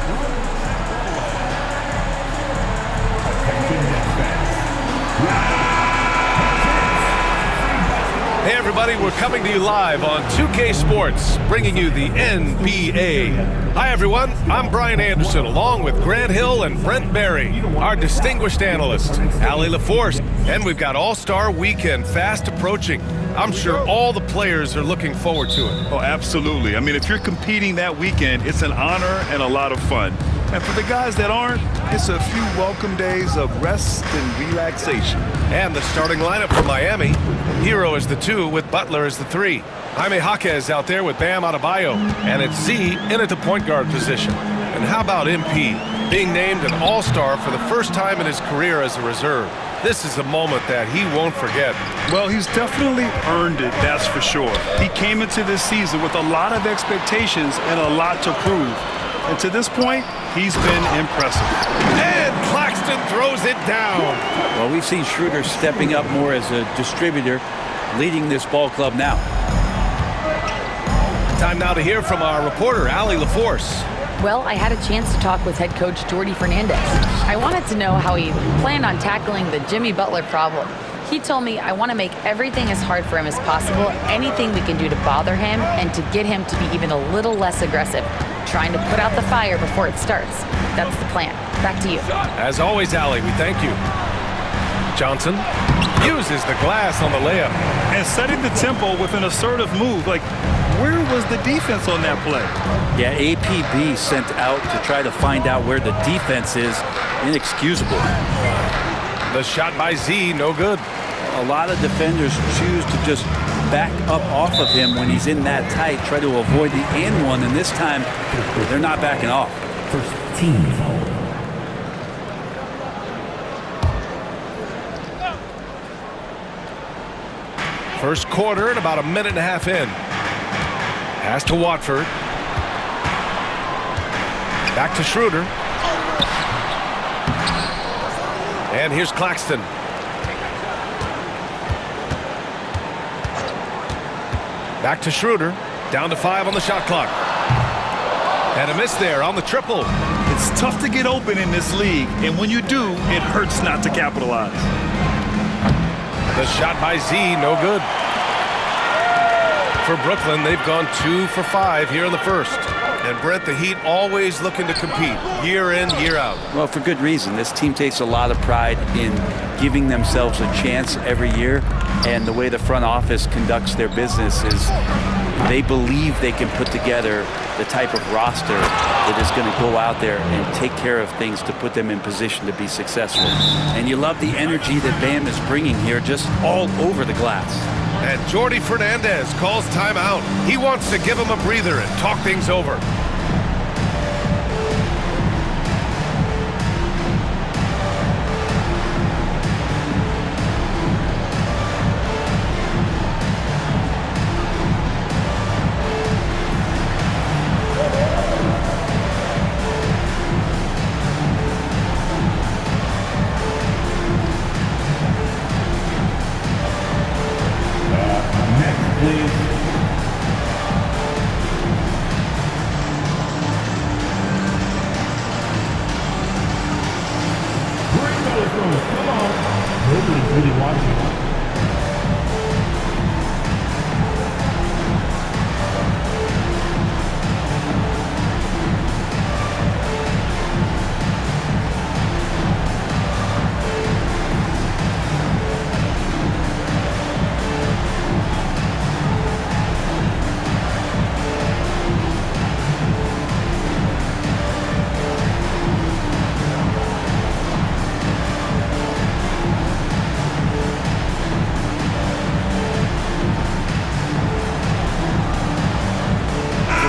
Hey everybody, we're coming to you live on 2K Sports, bringing you the NBA. Hi everyone, I'm Brian Anderson, along with Grant Hill and Brent Barry, our distinguished analyst, Allie LaForce, and we've got All-Star Weekend fast approaching. I'm sure all the players are looking forward to it. Oh, absolutely. I mean, if you're competing that weekend, it's an honor and a lot of fun. And for the guys that aren't, it's a few welcome days of rest and relaxation. And the starting lineup for Miami. Hero is the 2 with Butler as the 3. Jaime Jaquez out there with Bam Adebayo. And it's Z in at the point guard position. And how about MP being named an All-Star for the first time in his career as a reserve? This is a moment that he won't forget. Well, he's definitely earned it, that's for sure. He came into this season with a lot of expectations and a lot to prove. And to this point, he's been impressive. And Claxton throws it down. Well, we've seen Schroeder stepping up more as a distributor, leading this ball club now. Time now to hear from our reporter, Allie LaForce. Well, I had a chance to talk with head coach Jordi Fernandez. I wanted to know how he planned on tackling the Jimmy Butler problem. He told me I want to make everything as hard for him as possible, anything we can do to bother him and to get him to be even a little less aggressive, trying to put out the fire before it starts. That's the plan. Back to you. As always, Allie, we thank you. Johnson uses the glass on the layup. And setting the tempo with an assertive move. Like, where was the defense on that play? Yeah, APB sent out to try to find out where the defense is. Inexcusable. The shot by Z, no good. A lot of defenders choose to just back up off of him when he's in that tight, try to avoid the and one, and this time they're not backing off. First team foul. First quarter and about a minute and a half in. Pass to Watford. Back to Schroeder. And here's Claxton. Back to Schroeder. Down to 5 on the shot clock. And a miss there on the triple. It's tough to get open in this league, and when you do, it hurts not to capitalize. The shot by Z, no good. For Brooklyn, they've gone 2 for 5 here in the first. And Brent, the Heat always looking to compete year in, year out. Well, for good reason. This team takes a lot of pride in giving themselves a chance every year. And the way the front office conducts their business is they believe they can put together the type of roster that is going to go out there and take care of things to put them in position to be successful. And you love the energy that Bam is bringing here just all over the glass. And Jordi Fernandez calls timeout. He wants to give him a breather and talk things over.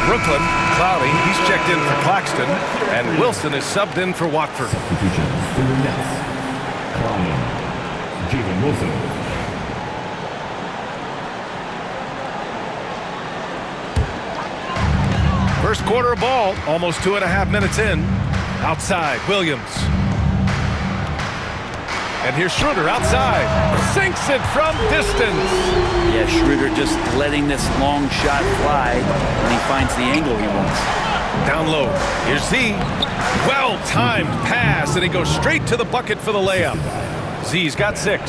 Brooklyn, Cloudy, he's checked in for Claxton, and Wilson is subbed in for Watford. Substitutions for the Nets. Clyde, Jalen Wilson. First quarter ball, almost 2.5 minutes in. Outside, Williams. And here's Schroeder outside. Sinks it from distance. Yeah, Schroeder just letting this long shot fly when he finds the angle he wants. Down low. Here's Z. Well-timed pass, and he goes straight to the bucket for the layup. Z's got 6.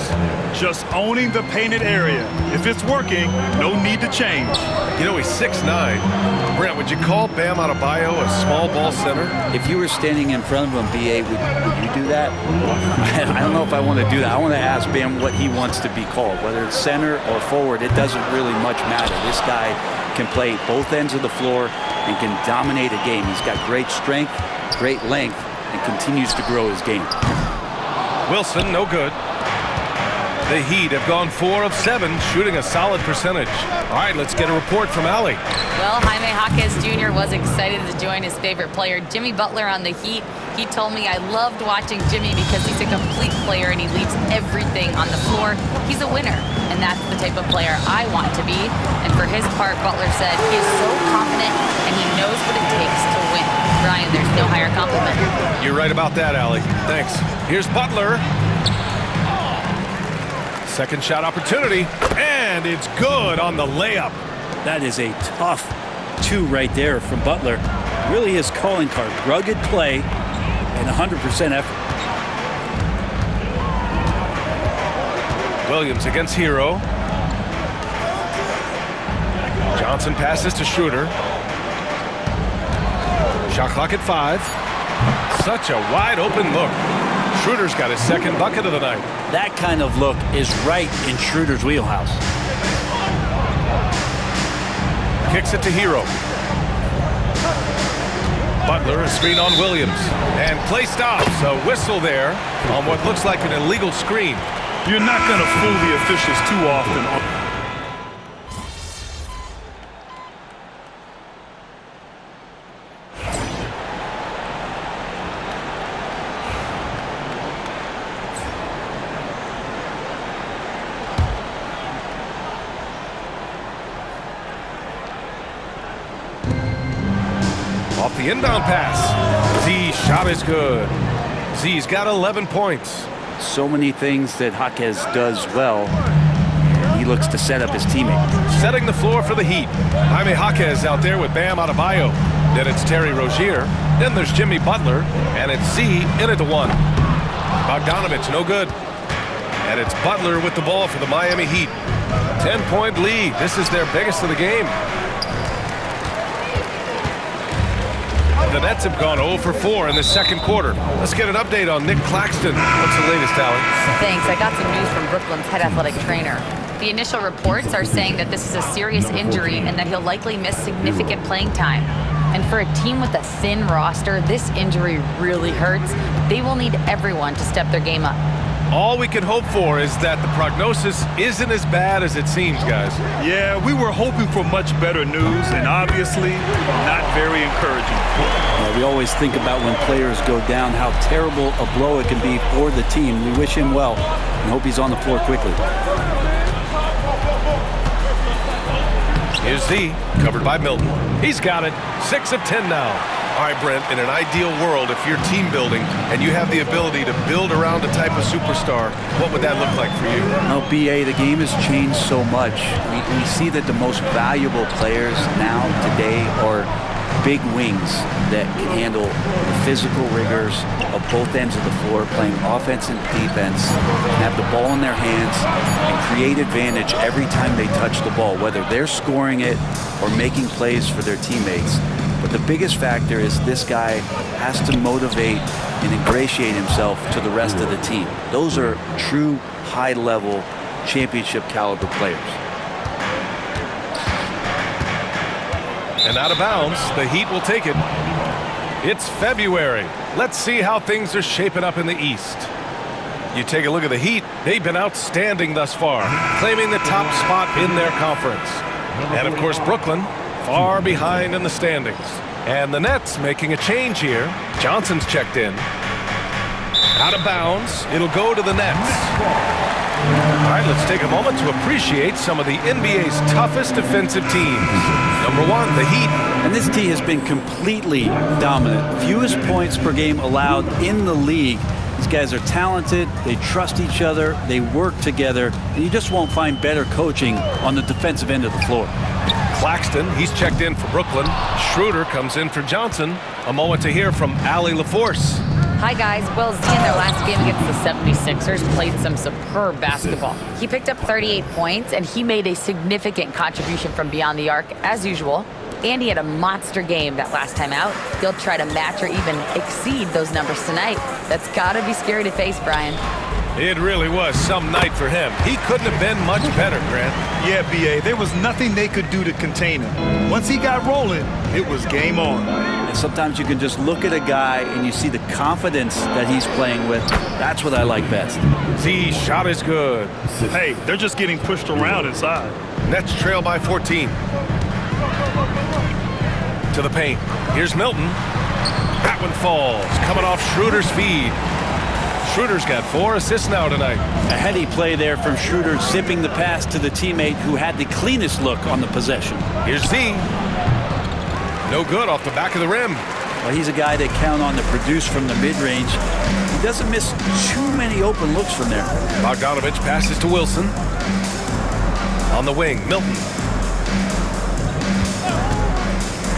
Just owning the painted area. If it's working, no need to change. You know, he's 6'9". Brent, would you call Bam Adebayo a small ball center? If you were standing in front of him, BA, would you do that? I don't know if I want to do that. I want to ask Bam what he wants to be called. Whether it's center or forward, it doesn't really much matter. This guy can play both ends of the floor and can dominate a game. He's got great strength, great length, and continues to grow his game. Wilson, no good. The Heat have gone 4 of 7, shooting a solid percentage. All right, let's get a report from Allie. Well, Jaime Jaquez Jr. was excited to join his favorite player, Jimmy Butler, on the Heat. He told me, "I loved watching Jimmy because he's a complete player and he leaves everything on the floor. He's a winner, and that's the type of player I want to be." And for his part, Butler said he is so confident and he knows what it takes to win. Brian, there's no higher compliment. You're right about that, Allie. Thanks. Here's Butler. Second shot opportunity, and it's good on the layup. That is a tough 2 right there from Butler. Really his calling card. Rugged play and 100% effort. Williams against Hero. Johnson passes to Schroeder. Shot clock at 5. Such a wide open look. Schroeder's got his second bucket of the night. That kind of look is right in Schroeder's wheelhouse. Kicks it to Hero. Butler, a screen on Williams. And play stops. A whistle there on what looks like an illegal screen. You're not going to fool the officials too often. Off the inbound pass. Z's shot is good. Z's got 11 points. So many things that Jaquez does well. He looks to set up his teammate. Setting the floor for the Heat. Jaime Jaquez out there with Bam Adebayo. Then it's Terry Rozier. Then there's Jimmy Butler. And it's Z in at the 1. Bogdanovich, no good. And it's Butler with the ball for the Miami Heat. 10-point lead. This is their biggest of the game. The Nets have gone 0 for 4 in the second quarter. Let's get an update on Nick Claxton. What's the latest, Allie? Thanks. I got some news from Brooklyn's head athletic trainer. The initial reports are saying that this is a serious injury and that he'll likely miss significant playing time. And for a team with a thin roster, this injury really hurts. They will need everyone to step their game up. All we can hope for is that the prognosis isn't as bad as it seems, guys. Yeah, we were hoping for much better news, and obviously not very encouraging. We always think about when players go down, how terrible a blow it can be for the team. We wish him well and hope he's on the floor quickly. Here's Z, covered by Milton. He's got it. 6 of 10 now. All right, Brent, in an ideal world, if you're team building and you have the ability to build around a type of superstar, what would that look like for you? Well, BA, the game has changed so much. We see that the most valuable players now, today, are big wings that can handle the physical rigors of both ends of the floor, playing offense and defense, and have the ball in their hands and create advantage every time they touch the ball, whether they're scoring it or making plays for their teammates. But the biggest factor is this guy has to motivate and ingratiate himself to the rest of the team. Those are true high-level championship caliber players. And out of bounds, the Heat will take it. It's February. Let's see how things are shaping up in the East. You take a look at the Heat, they've been outstanding thus far, claiming the top spot in their conference. And of course, Brooklyn, far behind in the standings. And the Nets making a change here. Johnson's checked in. Out of bounds, it'll go to the Nets. All right, let's take a moment to appreciate some of the NBA's toughest defensive teams. Number 1, the Heat. And this team has been completely dominant. Fewest points per game allowed in the league. These guys are talented, they trust each other, they work together, and you just won't find better coaching on the defensive end of the floor. Claxton, he's checked in for Brooklyn. Schroeder comes in for Johnson. A moment to hear from Allie LaForce. Hi, guys. Well, Z in their last game against the 76ers played some superb basketball. He picked up 38 points, and he made a significant contribution from beyond the arc, as usual. And he had a monster game that last time out. He'll try to match or even exceed those numbers tonight. That's got to be scary to face, Brian. It really was some night for him. He couldn't have been much better, Grant. Yeah, B.A., there was nothing they could do to contain him. Once he got rolling, it was game on. And sometimes you can just look at a guy and you see the confidence that he's playing with. That's what I like best. Z shot is good. Hey, they're just getting pushed around inside. Nets trail by 14. To the paint. Here's Milton. That one falls. Coming off Schroeder's feed. Schroeder's got 4 assists now tonight. A heady play there from Schroeder, zipping the pass to the teammate who had the cleanest look on the possession. Here's Z. No good off the back of the rim. Well, he's a guy they count on to produce from the mid-range. He doesn't miss too many open looks from there. Bogdanovich passes to Wilson. On the wing, Milton.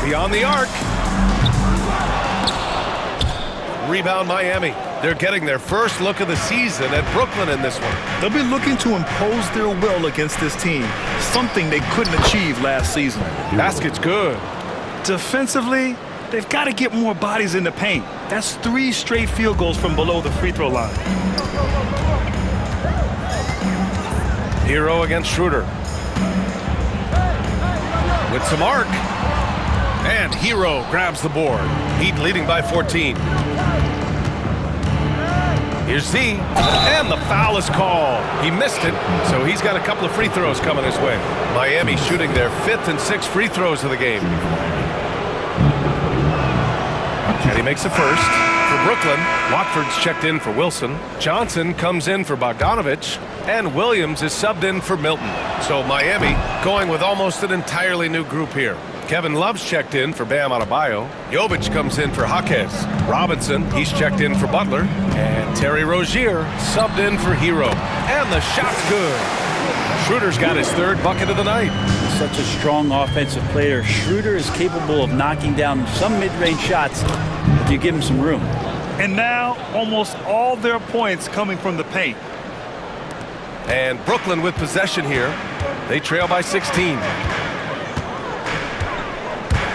Beyond the arc. Rebound Miami. They're getting their first look of the season at Brooklyn in this one. They'll be looking to impose their will against this team, something they couldn't achieve last season. Basket's good. Defensively, they've got to get more bodies in the paint. That's 3 straight field goals from below the free throw line. Hero against Schroeder. With some arc. And Hero grabs the board. Heat leading by 14. Here's Z, and the foul is called. He missed it, so he's got a couple of free throws coming his way. Miami shooting their 5th and 6th free throws of the game. And he makes a first for Brooklyn. Watford's checked in for Wilson. Johnson comes in for Bogdanovich, and Williams is subbed in for Milton. So Miami going with almost an entirely new group here. Kevin Love's checked in for Bam Adebayo. Jovic comes in for Jaquez. Robinson, he's checked in for Butler. And Terry Rozier subbed in for Hero. And the shot's good. Schroeder's got his 3rd bucket of the night. He's such a strong offensive player. Schroeder is capable of knocking down some mid-range shots if you give him some room. And now, almost all their points coming from the paint. And Brooklyn with possession here. They trail by 16.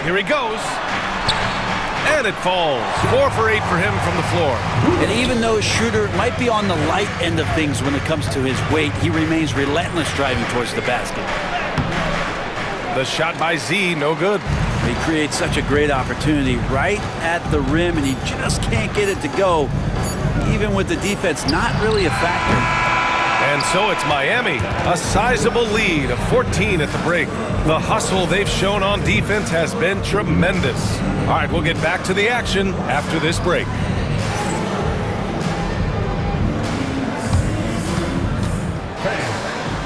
Here he goes. And it falls. 4 for 8 for him from the floor. And even though Schroeder might be on the light end of things when it comes to his weight, he remains relentless driving towards the basket. The shot by Z, no good. He creates such a great opportunity right at the rim, and he just can't get it to go, even with the defense not really a factor. And so it's Miami, a sizable lead of 14 at the break. The hustle they've shown on defense has been tremendous. All right, we'll get back to the action after this break. Fans,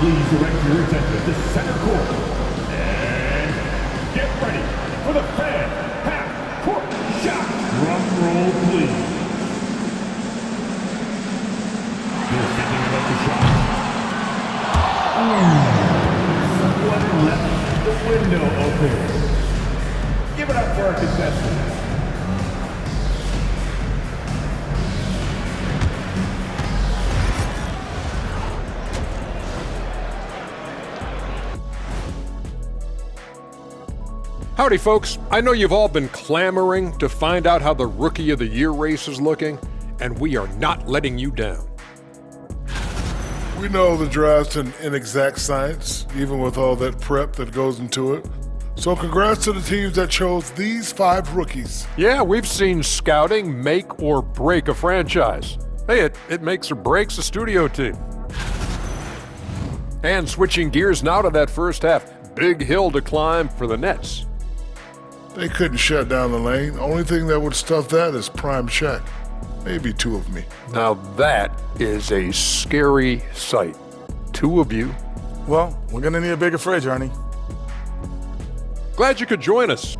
please direct your attention to center court. And get ready for the fan half-court shot. Drum roll, please. You're thinking about the shot. Someone left the window open. Give it up for our contestants. Howdy, folks. I know you've all been clamoring to find out how the Rookie of the Year race is looking, and we are not letting you down. We know the draft's an inexact science, even with all that prep that goes into it. So congrats to the teams that chose these 5 rookies. Yeah, we've seen scouting make or break a franchise. Hey, it makes or breaks a studio team. And switching gears now to that first half, big hill to climb for the Nets. They couldn't shut down the lane. Only thing that would stuff that is prime check. Maybe 2 of me. Now that is a scary sight. 2 of you. Well, we're gonna need a bigger fridge, Ernie. Glad you could join us.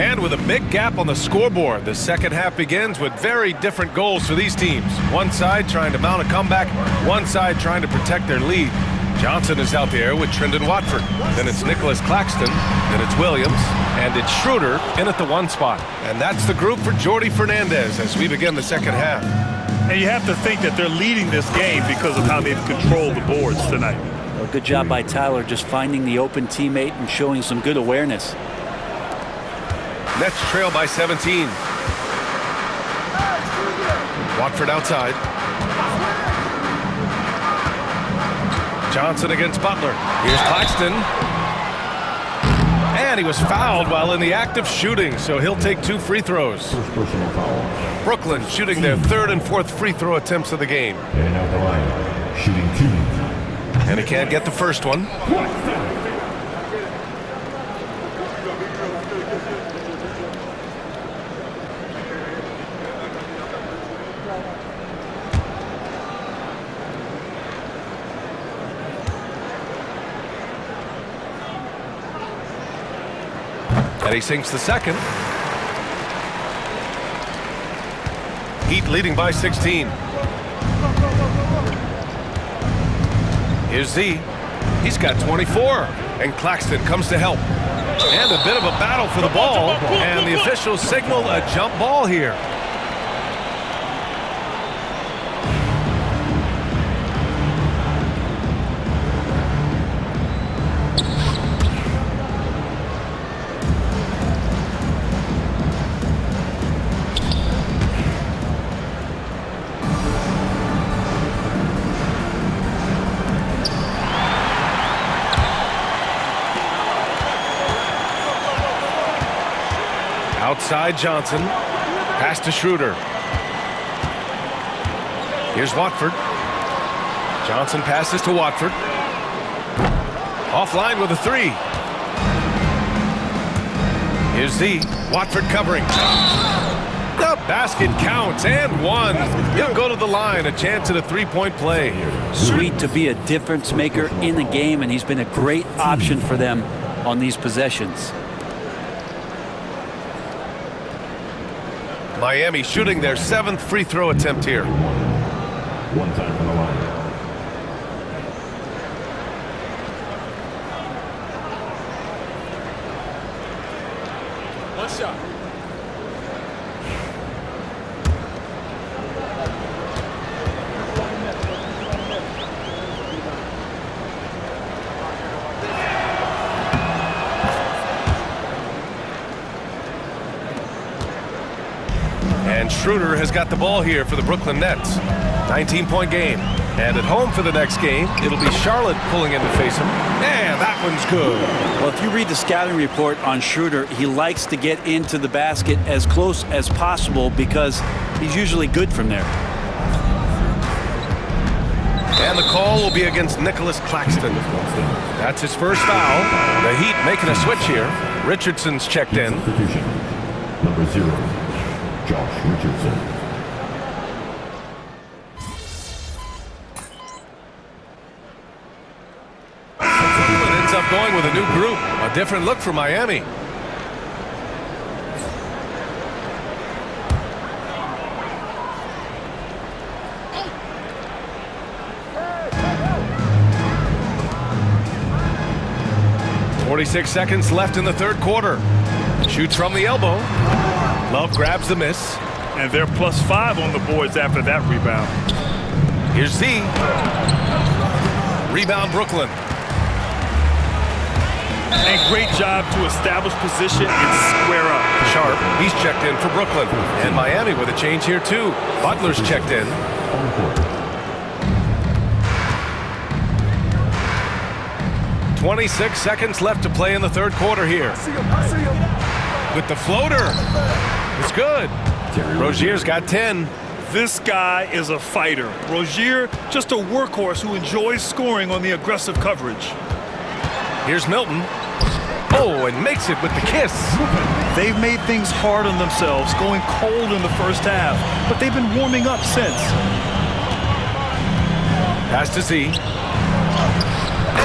And with a big gap on the scoreboard, the second half begins with very different goals for these teams. One side trying to mount a comeback, one side trying to protect their lead. Johnson is out there with Trendon Watford. Then it's Nicholas Claxton, then it's Williams, and it's Schroeder in at the 1 spot. And that's the group for Jordi Fernandez as we begin the second half. And you have to think that they're leading this game because of how they've controlled the boards tonight. Well, good job by Tyler just finding the open teammate and showing some good awareness. Nets trail by 17. Watford outside. Johnson against Butler. Here's Claxton. And he was fouled while in the act of shooting, so he'll take 2 free throws. First personal foul. Brooklyn shooting their 3rd and 4th free throw attempts of the game. And at the line, shooting 2. And he can't get the first one. And he sinks the second. Heat leading by 16. Here's Z. He's got 24. And Claxton comes to help. And a bit of a battle for the ball. And the officials signal a jump ball here. Outside Johnson. Pass to Schroeder. Here's Watford. Johnson passes to Watford. Offline with a 3. Here's Z. Watford covering. The basket counts and 1. He'll go to the line. A chance at a 3-point play. Sweet to be a difference maker in the game, and he's been a great option for them on these possessions. Miami shooting their 7th free throw attempt here. 1 time from the line. One shot. And Schroeder has got the ball here for the Brooklyn Nets. 19-point game. And at home for the next game, it'll be Charlotte pulling in to face him. And that one's good. Well, if you read the scouting report on Schroeder, he likes to get into the basket as close as possible because he's usually good from there. And the call will be against Nicholas Claxton. That's his first foul. The Heat making a switch here. Richardson's checked in. Substitution. Number 0, Josh Richardson. Brooklyn ends up going with a new group. A different look for Miami. .46 seconds left in the 3rd quarter. Shoots from the elbow. Love grabs the miss. And they're +5 on the boards after that rebound. Here's Z. Rebound Brooklyn. And great job to establish position and square up. Sharp, he's checked in for Brooklyn. And Miami with a change here too. Butler's checked in. 26 seconds left to play in the 3rd quarter here. With the floater. It's good. Rozier's got 10. This guy is a fighter. Rozier, just a workhorse who enjoys scoring on the aggressive coverage. Here's Milton. Oh, and makes it with the kiss. They've made things hard on themselves, going cold in the first half, but they've been warming up since. Pass to Z.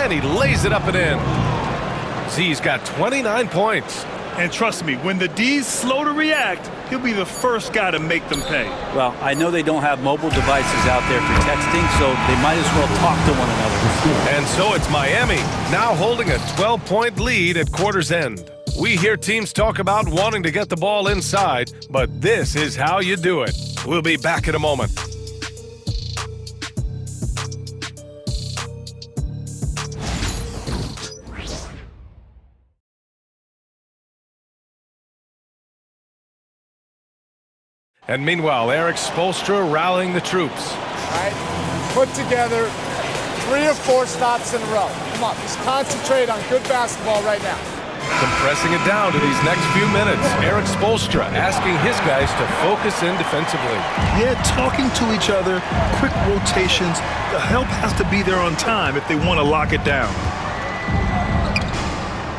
And he lays it up and in. Z's got 29 points. And trust me, when the D's slow to react, he'll be the first guy to make them pay. Well, I know they don't have mobile devices out there for texting, so they might as well talk to one another. And so it's Miami, now holding a 12-point lead at quarter's end. We hear teams talk about wanting to get the ball inside, but this is how you do it. We'll be back in a moment. And meanwhile, Erik Spoelstra rallying the troops. All right, put together 3 or 4 stops in a row. Come on, just concentrate on good basketball right now. Compressing it down to these next few minutes, Erik Spoelstra asking his guys to focus in defensively. Yeah, talking to each other, quick rotations. The help has to be there on time if they want to lock it down.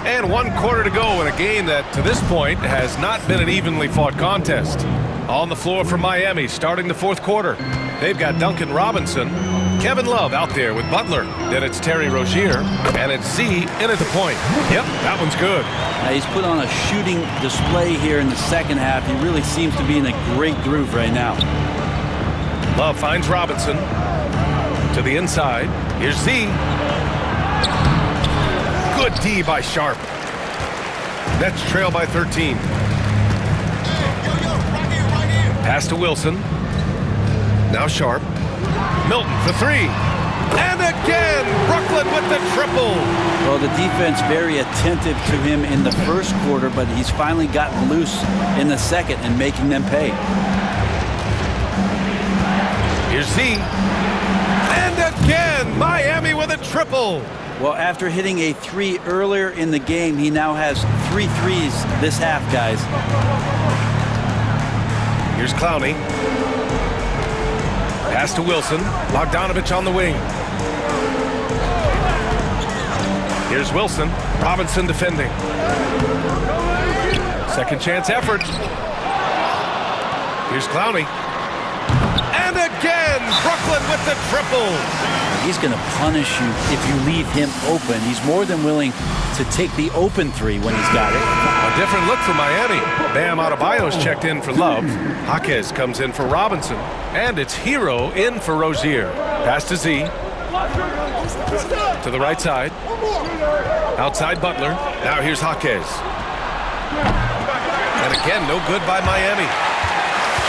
And 1 quarter to go in a game that, to this point, has not been an evenly fought contest. On the floor for Miami, starting the 4th quarter. They've got Duncan Robinson, Kevin Love out there with Butler. Then it's Terry Rozier, and it's Z in at the point. Yep, that one's good. Now he's put on a shooting display here in the second half. He really seems to be in a great groove right now. Love finds Robinson to the inside. Here's Z. Good D by Sharp. Nets trail by 13. Pass to Wilson. Now Sharp. Milton for 3. And again, Brooklyn with the triple. Well, the defense very attentive to him in the first quarter, but he's finally gotten loose in the second and making them pay. Here's Z. And again, Miami with a triple. Well, after hitting a 3 earlier in the game, he now has 3 threes this half, guys. Here's Clowney. Pass to Wilson. Bogdanovich on the wing. Here's Wilson. Robinson defending. Second chance effort. Here's Clowney. And again, Brooklyn with the triple. He's going to punish you if you leave him open. He's more than willing to take the open 3 when he's got it. A different look for Miami. Bam Adebayo's checked in for Love. Jaquez comes in for Robinson. And it's Hero in for Rozier. Pass to Z. To the right side. Outside Butler. Now here's Jaquez. And again, no good by Miami.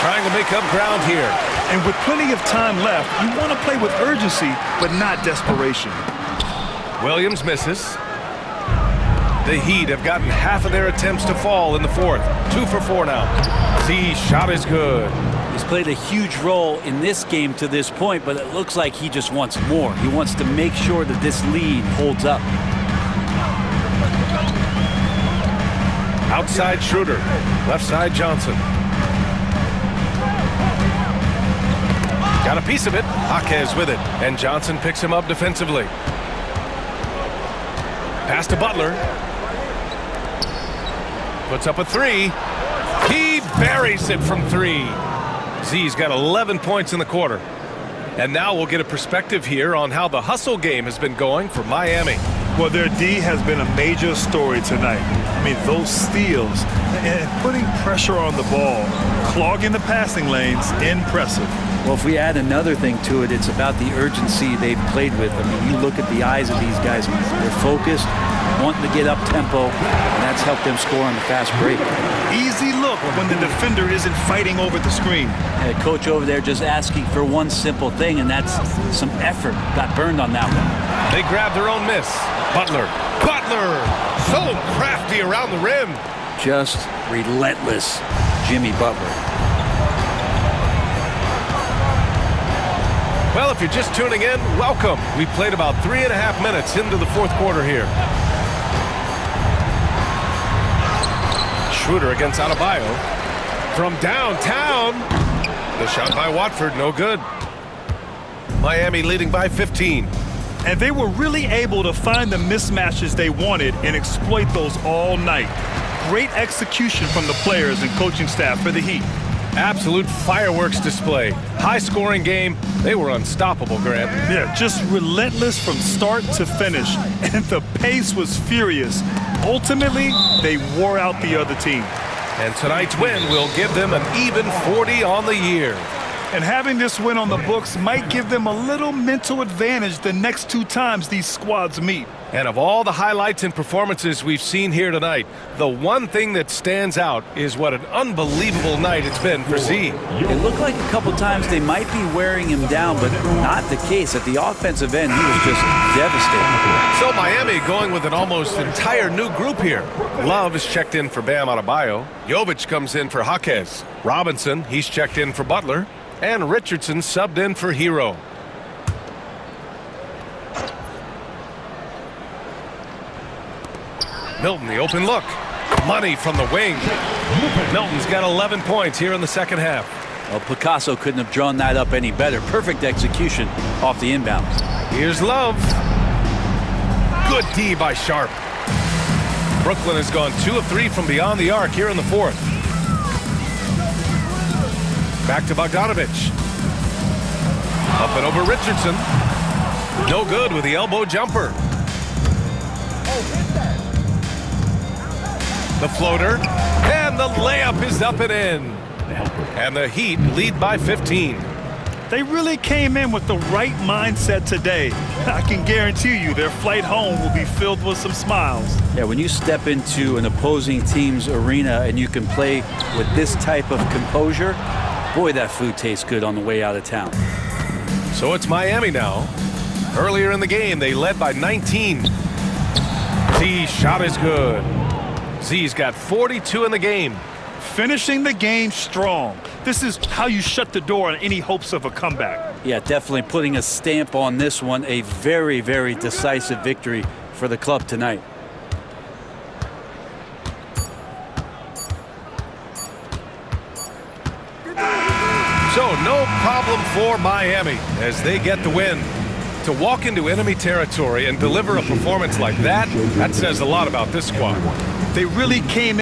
Trying to make up ground here. And with plenty of time left, you want to play with urgency, but not desperation. Williams misses. The Heat have gotten half of their attempts to fall in the 4th. 2 for 4 now. Z shot is good. He's played a huge role in this game to this point, but it looks like he just wants more. He wants to make sure that this lead holds up. Outside Schroeder. Left side Johnson. Got a piece of it. Jaquez with it. And Johnson picks him up defensively. Pass to Butler. Puts up a 3. He buries it from 3. Z's got 11 points in the quarter. And now we'll get a perspective here on how the hustle game has been going for Miami. Well, their D has been a major story tonight. I mean, those steals and putting pressure on the ball, clogging the passing lanes, impressive. Well, if we add another thing to it, it's about the urgency they've played with. I mean, you look at the eyes of these guys. They're focused, wanting to get up tempo, and that's helped them score on the fast break. Easy look when the defender isn't fighting over the screen. Yeah, coach over there just asking for one simple thing, and that's some effort. Got burned on that one. They grab their own miss. Butler. So crafty around the rim. Just relentless, Jimmy Butler. Well, if you're just tuning in, welcome. We played about 3.5 minutes into the 4th quarter here. Schroeder against Adebayo. From downtown. The shot by Watford, no good. Miami leading by 15. And they were really able to find the mismatches they wanted and exploit those all night. Great execution from the players and coaching staff for the Heat. Absolute fireworks display. High-scoring game. They were unstoppable, Grant. Yeah, just relentless from start to finish. And the pace was furious. Ultimately, they wore out the other team. And tonight's win will give them an even 40 on the year. And having this win on the books might give them a little mental advantage the next 2 times these squads meet. And of all the highlights and performances we've seen here tonight, the one thing that stands out is what an unbelievable night it's been for Z. It looked like a couple times they might be wearing him down, but not the case. At the offensive end, he was just devastating. So Miami going with an almost entire new group here. Love is checked in for Bam Adebayo. Jovic comes in for Jaquez. Robinson, he's checked in for Butler. And Richardson subbed in for Hero. Milton, the open look. Money from the wing. Milton's got 11 points here in the second half. Well, Picasso couldn't have drawn that up any better. Perfect execution off the inbounds. Here's Love. Good D by Sharp. Brooklyn has gone 2 of 3 from beyond the arc here in the fourth. Back to Bogdanovich. Up and over Richardson. No good with the elbow jumper. The floater. And the layup is up and in. And the Heat lead by 15. They really came in with the right mindset today. I can guarantee you their flight home will be filled with some smiles. Yeah, when you step into an opposing team's arena and you can play with this type of composure, boy, that food tastes good on the way out of town. So it's Miami now. Earlier in the game, they led by 19. Z's shot is good. Z's got 42 in the game. Finishing the game strong. This is how you shut the door on any hopes of a comeback. Yeah, definitely putting a stamp on this one. A very, very decisive victory for the club tonight. So no problem for Miami as they get the win. To walk into enemy territory and deliver a performance like that, that says a lot about this squad. They really came